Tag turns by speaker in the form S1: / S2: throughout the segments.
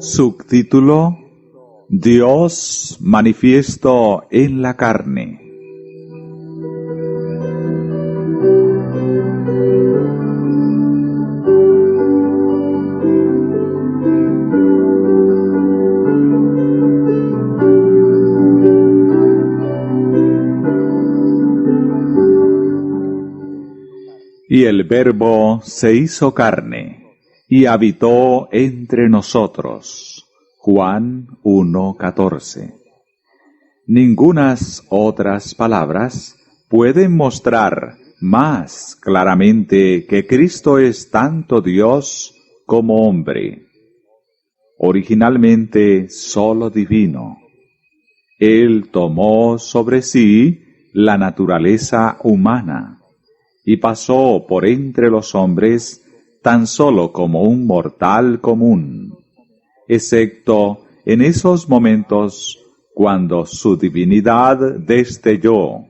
S1: Subtítulo: Dios manifiesto en la carne. Y el Verbo se hizo carne, y habitó entre nosotros. Juan 1:14. Ningunas otras palabras pueden mostrar más claramente que Cristo es tanto Dios como hombre. Originalmente solo divino, Él tomó sobre sí la naturaleza humana y pasó por entre los hombres tan solo como un mortal común, excepto en esos momentos cuando su divinidad destelló,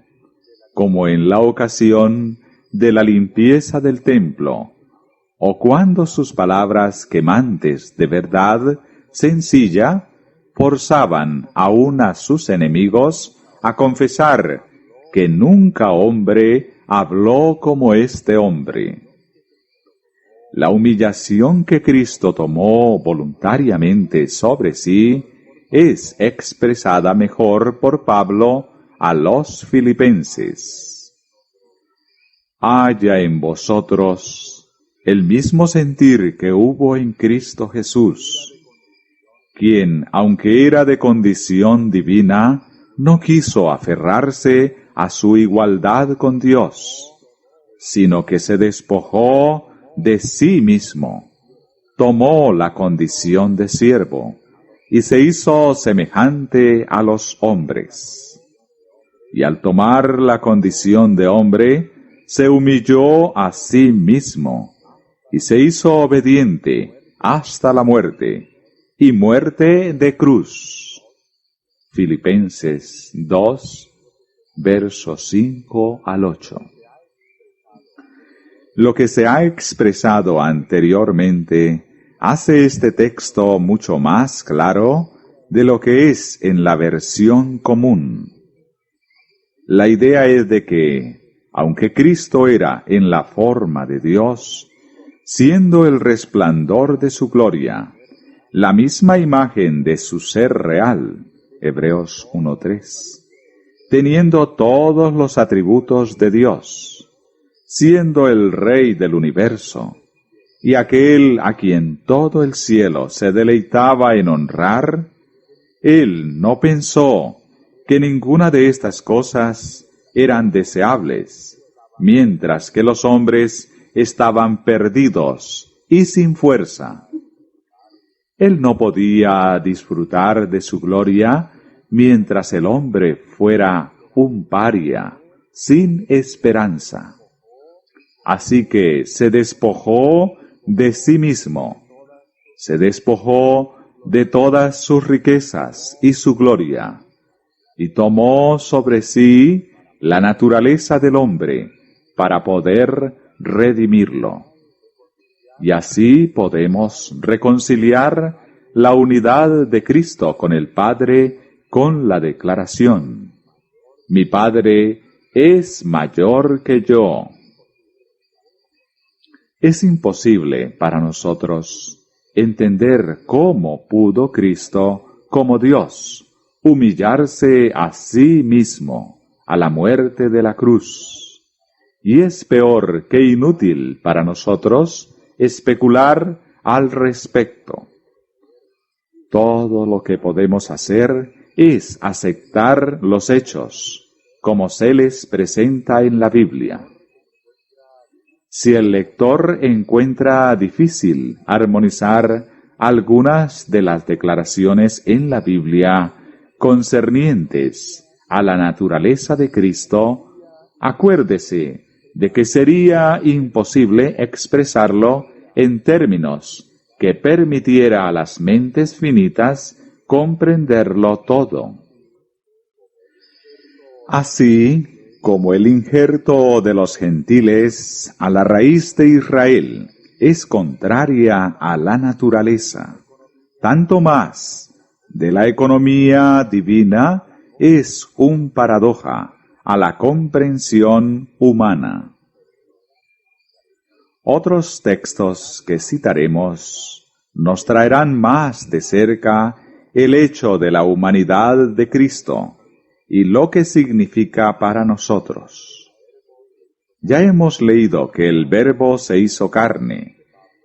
S1: como en la ocasión de la limpieza del templo, o cuando sus palabras quemantes de verdad sencilla forzaban aún a sus enemigos a confesar que nunca hombre habló como este hombre. La humillación que Cristo tomó voluntariamente sobre sí es expresada mejor por Pablo a los filipenses. Haya en vosotros el mismo sentir que hubo en Cristo Jesús, quien, aunque era de condición divina, no quiso aferrarse a su igualdad con Dios, sino que se despojó de sí mismo, tomó la condición de siervo, y se hizo semejante a los hombres. Y al tomar la condición de hombre, se humilló a sí mismo, y se hizo obediente hasta la muerte, y muerte de cruz. Filipenses 2, versos 5 al 8. Lo que se ha expresado anteriormente hace este texto mucho más claro de lo que es en la versión común. La idea es de que, aunque Cristo era en la forma de Dios, siendo el resplandor de su gloria, la misma imagen de su ser real, Hebreos 1:3, teniendo todos los atributos de Dios, siendo el Rey del universo, y aquel a quien todo el cielo se deleitaba en honrar, Él no pensó que ninguna de estas cosas eran deseables, mientras que los hombres estaban perdidos y sin fuerza. Él no podía disfrutar de su gloria mientras el hombre fuera un paria, sin esperanza. Así que se despojó de sí mismo, se despojó de todas sus riquezas y su gloria, y tomó sobre sí la naturaleza del hombre para poder redimirlo. Y así podemos reconciliar la unidad de Cristo con el Padre con la declaración: mi Padre es mayor que yo. Es imposible para nosotros entender cómo pudo Cristo, como Dios, humillarse a sí mismo a la muerte de la cruz. Y es peor que inútil para nosotros especular al respecto. Todo lo que podemos hacer es aceptar los hechos, como se les presenta en la Biblia. Si el lector encuentra difícil armonizar algunas de las declaraciones en la Biblia concernientes a la naturaleza de Cristo, acuérdese de que sería imposible expresarlo en términos que permitiera a las mentes finitas comprenderlo todo. Así, como el injerto de los gentiles a la raíz de Israel es contraria a la naturaleza, tanto más de la economía divina es un paradoja a la comprensión humana. Otros textos que citaremos nos traerán más de cerca el hecho de la humanidad de Cristo y lo que significa para nosotros. Ya hemos leído que el Verbo se hizo carne,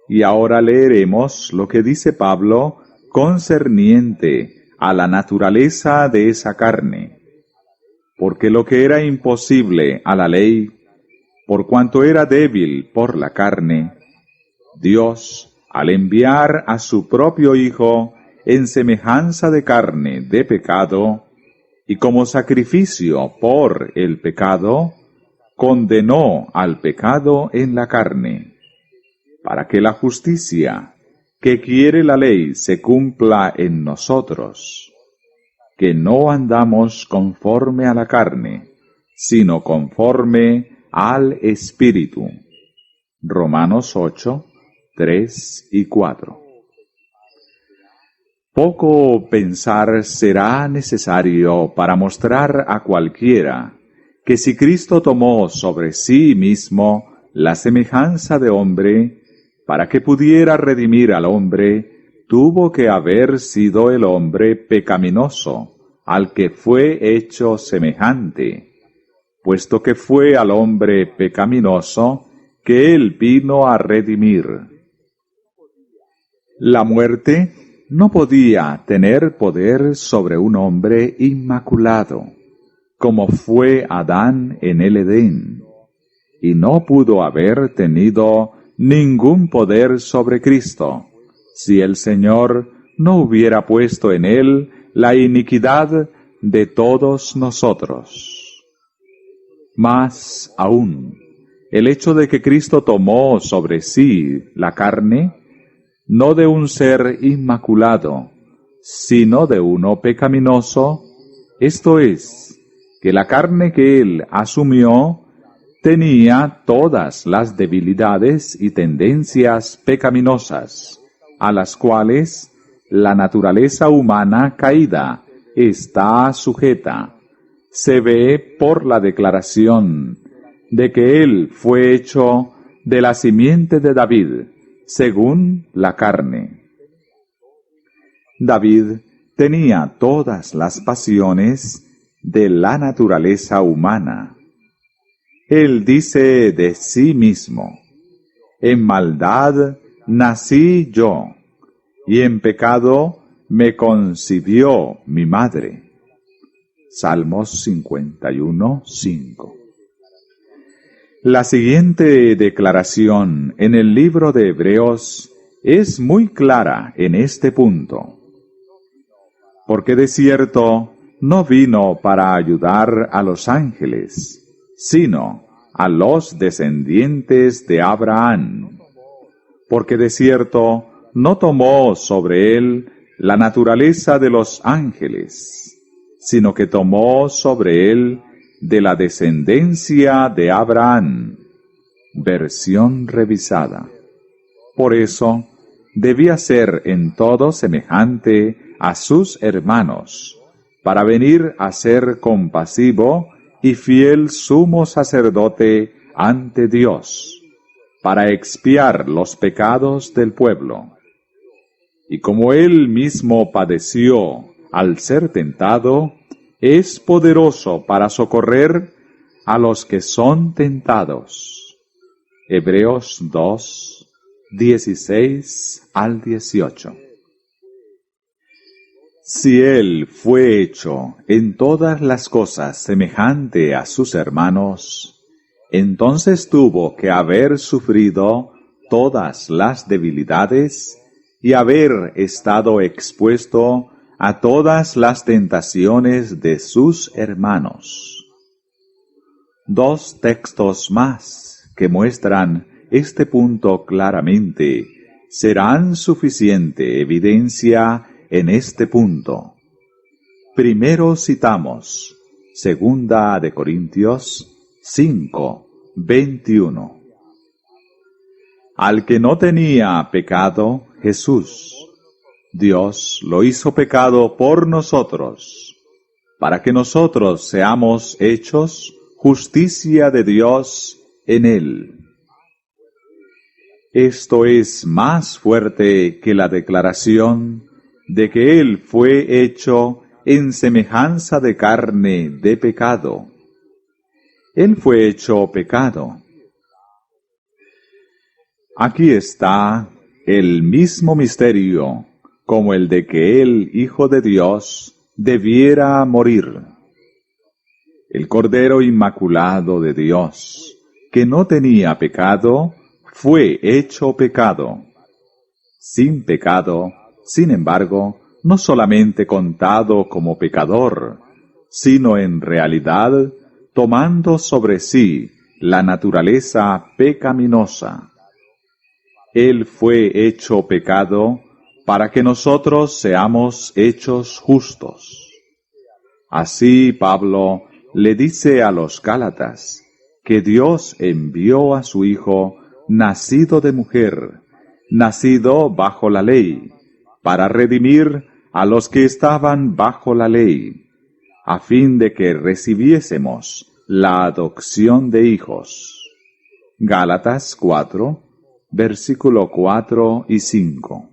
S1: y ahora leeremos lo que dice Pablo concerniente a la naturaleza de esa carne. Porque lo que era imposible a la ley, por cuanto era débil por la carne, Dios, al enviar a su propio Hijo en semejanza de carne de pecado, y como sacrificio por el pecado, condenó al pecado en la carne, para que la justicia que quiere la ley se cumpla en nosotros, que no andamos conforme a la carne, sino conforme al Espíritu. Romanos 8, 3 y 4. Poco pensar será necesario para mostrar a cualquiera que si Cristo tomó sobre sí mismo la semejanza de hombre, para que pudiera redimir al hombre, tuvo que haber sido el hombre pecaminoso, al que fue hecho semejante, puesto que fue al hombre pecaminoso que él vino a redimir. La muerte no podía tener poder sobre un hombre inmaculado, como fue Adán en el Edén, y no pudo haber tenido ningún poder sobre Cristo, si el Señor no hubiera puesto en él la iniquidad de todos nosotros. Más aún, el hecho de que Cristo tomó sobre sí la carne, no de un ser inmaculado, sino de uno pecaminoso, esto es, que la carne que él asumió tenía todas las debilidades y tendencias pecaminosas, a las cuales la naturaleza humana caída está sujeta. Se ve por la declaración de que él fue hecho de la simiente de David, según la carne. David tenía todas las pasiones de la naturaleza humana. Él dice de sí mismo: en maldad nací yo, y en pecado me concibió mi madre. Salmos 51, 5. La siguiente declaración en el libro de Hebreos es muy clara en este punto. Porque de cierto no vino para ayudar a los ángeles, sino a los descendientes de Abraham. Porque de cierto no tomó sobre él la naturaleza de los ángeles, sino que tomó sobre él de la descendencia de Abraham. Versión revisada. Por eso, debía ser en todo semejante a sus hermanos, para venir a ser compasivo y fiel sumo sacerdote ante Dios, para expiar los pecados del pueblo. Y como él mismo padeció al ser tentado, es poderoso para socorrer a los que son tentados. Hebreos 2, 16 al 18. Si él fue hecho en todas las cosas semejante a sus hermanos, entonces tuvo que haber sufrido todas las debilidades y haber estado expuesto a todas las tentaciones de sus hermanos. Dos textos más que muestran este punto claramente serán suficiente evidencia en este punto. Primero citamos 2 de Corintios 5, 21. Al que no tenía pecado, Jesús, Dios lo hizo pecado por nosotros, para que nosotros seamos hechos justicia de Dios en él. Esto es más fuerte que la declaración de que él fue hecho en semejanza de carne de pecado. Él fue hecho pecado. Aquí está el mismo misterio, como el de que el Hijo de Dios debiera morir. El Cordero Inmaculado de Dios, que no tenía pecado, fue hecho pecado. Sin pecado, sin embargo, no solamente contado como pecador, sino en realidad tomando sobre sí la naturaleza pecaminosa. Él fue hecho pecado para que nosotros seamos hechos justos. Así Pablo le dice a los Gálatas que Dios envió a su Hijo nacido de mujer, nacido bajo la ley, para redimir a los que estaban bajo la ley, a fin de que recibiésemos la adopción de hijos. Gálatas 4, versículo 4 y 5.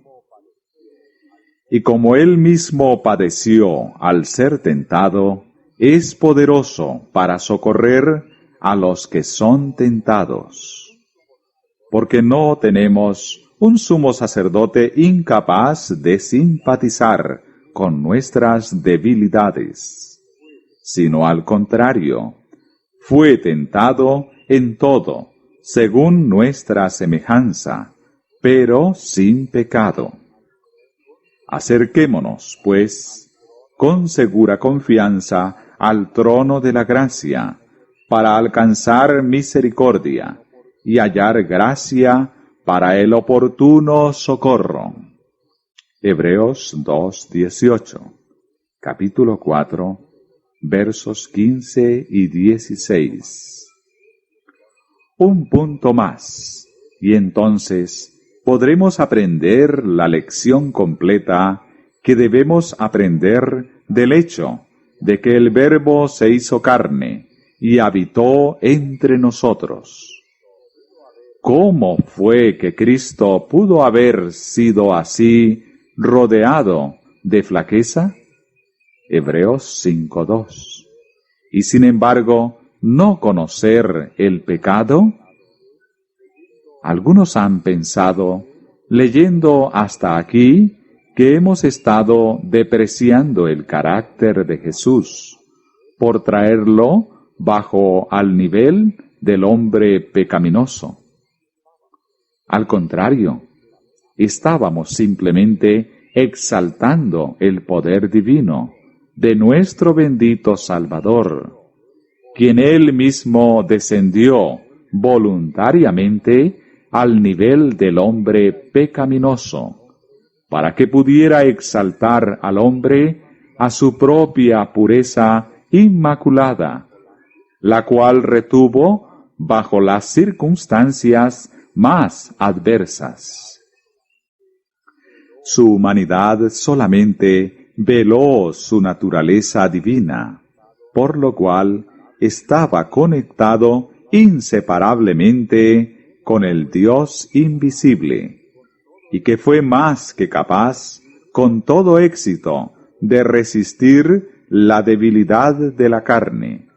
S1: Y como él mismo padeció al ser tentado, es poderoso para socorrer a los que son tentados. Porque no tenemos un sumo sacerdote incapaz de simpatizar con nuestras debilidades, sino al contrario, fue tentado en todo, según nuestra semejanza, pero sin pecado. Acerquémonos, pues, con segura confianza al trono de la gracia, para alcanzar misericordia y hallar gracia para el oportuno socorro. Hebreos 2:18, capítulo 4, versos 15 y 16. Un punto más, y entonces podremos aprender la lección completa que debemos aprender del hecho de que el Verbo se hizo carne y habitó entre nosotros. ¿Cómo fue que Cristo pudo haber sido así rodeado de flaqueza? Hebreos 5:2. Y sin embargo, ¿no conocer el pecado? Algunos han pensado, leyendo hasta aquí, que hemos estado depreciando el carácter de Jesús por traerlo bajo al nivel del hombre pecaminoso. Al contrario, estábamos simplemente exaltando el poder divino de nuestro bendito Salvador, quien él mismo descendió voluntariamente al nivel del hombre pecaminoso, para que pudiera exaltar al hombre a su propia pureza inmaculada, la cual retuvo bajo las circunstancias más adversas. Su humanidad solamente veló su naturaleza divina, por lo cual estaba conectado inseparablemente con el Dios invisible, y que fue más que capaz, con todo éxito, de resistir la debilidad de la carne.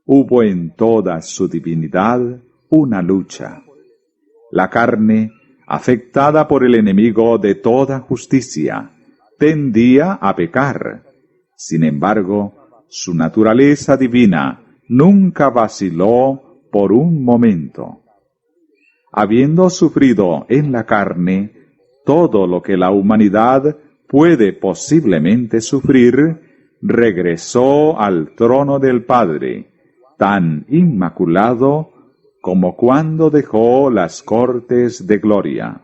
S1: Hubo en toda su divinidad una lucha. La carne, afectada por el enemigo de toda justicia, tendía a pecar. Sin embargo, su naturaleza divina nunca vaciló por un momento. Habiendo sufrido en la carne todo lo que la humanidad puede posiblemente sufrir, regresó al trono del Padre, tan inmaculado como cuando dejó las cortes de gloria.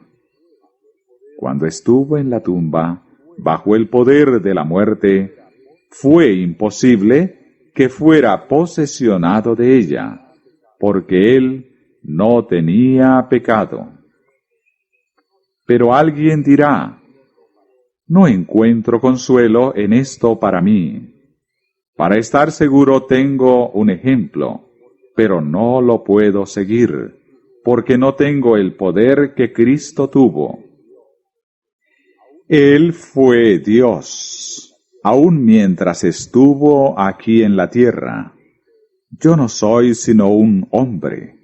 S1: Cuando estuvo en la tumba, bajo el poder de la muerte, fue imposible que fuera posesionado de ella, porque él no tenía pecado. Pero alguien dirá, No encuentro consuelo en esto para mí. Para estar seguro tengo un ejemplo, pero no lo puedo seguir, porque no tengo el poder que Cristo tuvo. Él fue Dios, aun mientras estuvo aquí en la tierra. Yo no soy sino un hombre.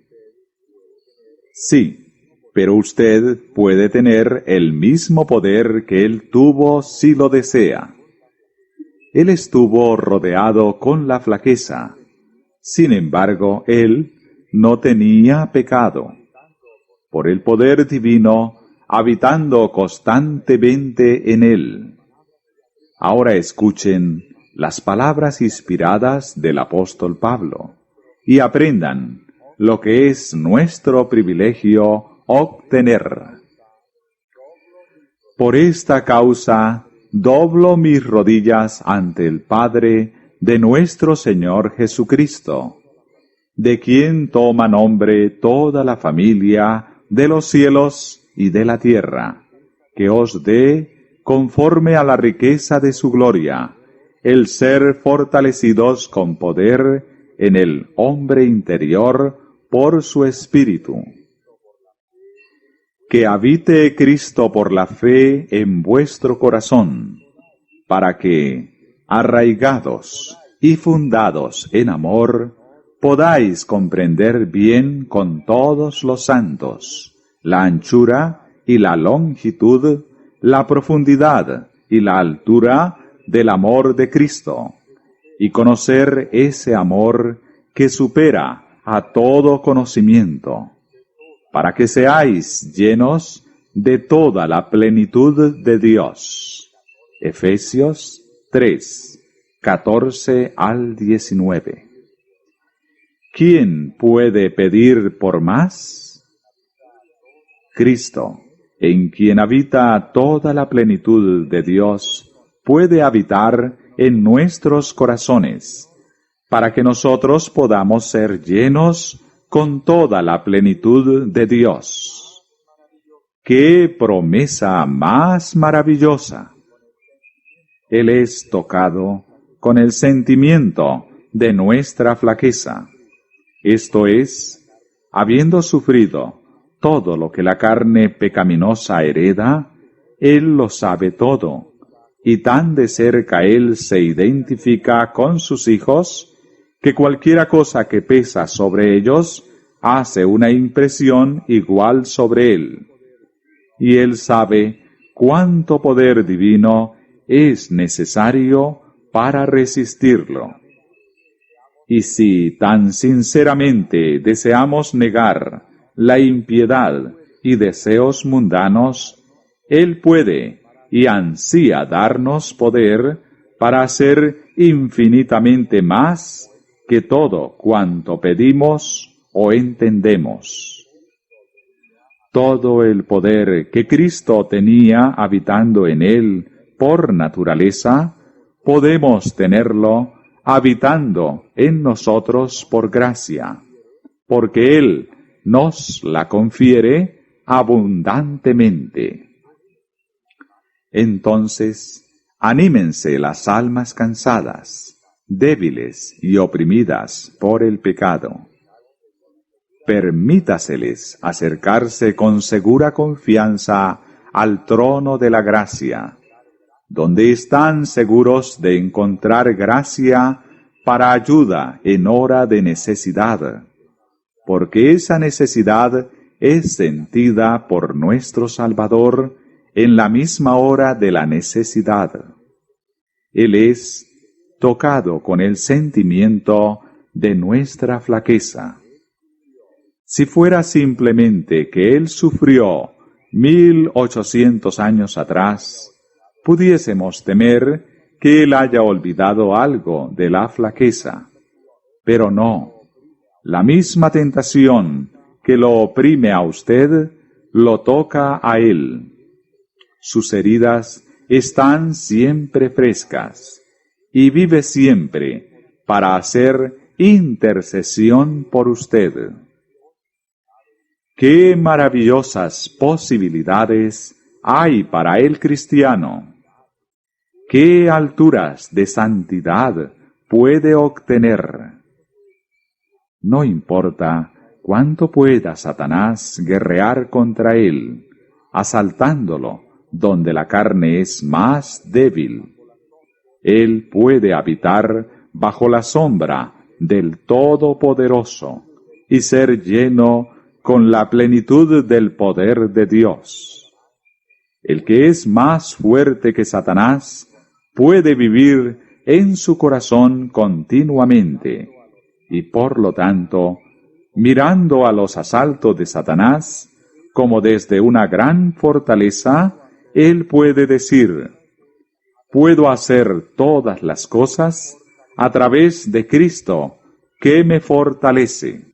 S1: Sí, pero usted puede tener el mismo poder que Él tuvo si lo desea. Él estuvo rodeado con la flaqueza. Sin embargo, Él no tenía pecado. Por el poder divino, habitando constantemente en Él. Ahora escuchen las palabras inspiradas del apóstol Pablo y aprendan lo que es nuestro privilegio obtener. Por esta causa, doblo mis rodillas ante el Padre de nuestro Señor Jesucristo, de quien toma nombre toda la familia de los cielos y de la tierra, que os dé, conforme a la riqueza de su gloria, el ser fortalecidos con poder en el hombre interior por su Espíritu. Que habite Cristo por la fe en vuestro corazón, para que, arraigados y fundados en amor, podáis comprender bien con todos los santos la anchura y la longitud, la profundidad y la altura del amor de Cristo, y conocer ese amor que supera a todo conocimiento, para que seáis llenos de toda la plenitud de Dios. Efesios 3, 14 al 19. ¿Quién puede pedir por más? Cristo, en quien habita toda la plenitud de Dios, puede habitar en nuestros corazones, para que nosotros podamos ser llenos con toda la plenitud de Dios. ¡Qué promesa más maravillosa! Él es tocado con el sentimiento de nuestra flaqueza. Esto es, habiendo sufrido todo lo que la carne pecaminosa hereda, Él lo sabe todo, y tan de cerca Él se identifica con sus hijos, que cualquiera cosa que pesa sobre ellos hace una impresión igual sobre Él. Y Él sabe cuánto poder divino es necesario para resistirlo. Y si tan sinceramente deseamos negar la impiedad y deseos mundanos, Él puede y ansía darnos poder para hacer infinitamente más que todo cuanto pedimos o entendemos. Todo el poder que Cristo tenía habitando en Él por naturaleza, podemos tenerlo habitando en nosotros por gracia, porque Él nos la confiere abundantemente. Entonces, anímense las almas cansadas, débiles y oprimidas por el pecado. Permítaseles acercarse con segura confianza al trono de la gracia, donde están seguros de encontrar gracia para ayuda en hora de necesidad, porque esa necesidad es sentida por nuestro Salvador en la misma hora de la necesidad. Él es tocado con el sentimiento de nuestra flaqueza. Si fuera simplemente que Él sufrió 1800 años atrás, pudiésemos temer que Él haya olvidado algo de la flaqueza. Pero no, la misma tentación que lo oprime a usted, lo toca a Él. Sus heridas están siempre frescas, y vive siempre para hacer intercesión por usted. ¡Qué maravillosas posibilidades hay para el cristiano! ¿qué alturas de santidad puede obtener? No importa cuánto pueda Satanás guerrear contra él, asaltándolo donde la carne es más débil. Él puede habitar bajo la sombra del Todopoderoso y ser lleno con la plenitud del poder de Dios. El que es más fuerte que Satanás puede vivir en su corazón continuamente, y por lo tanto, mirando a los asaltos de Satanás como desde una gran fortaleza, él puede decir: puedo hacer todas las cosas a través de Cristo, que me fortalece.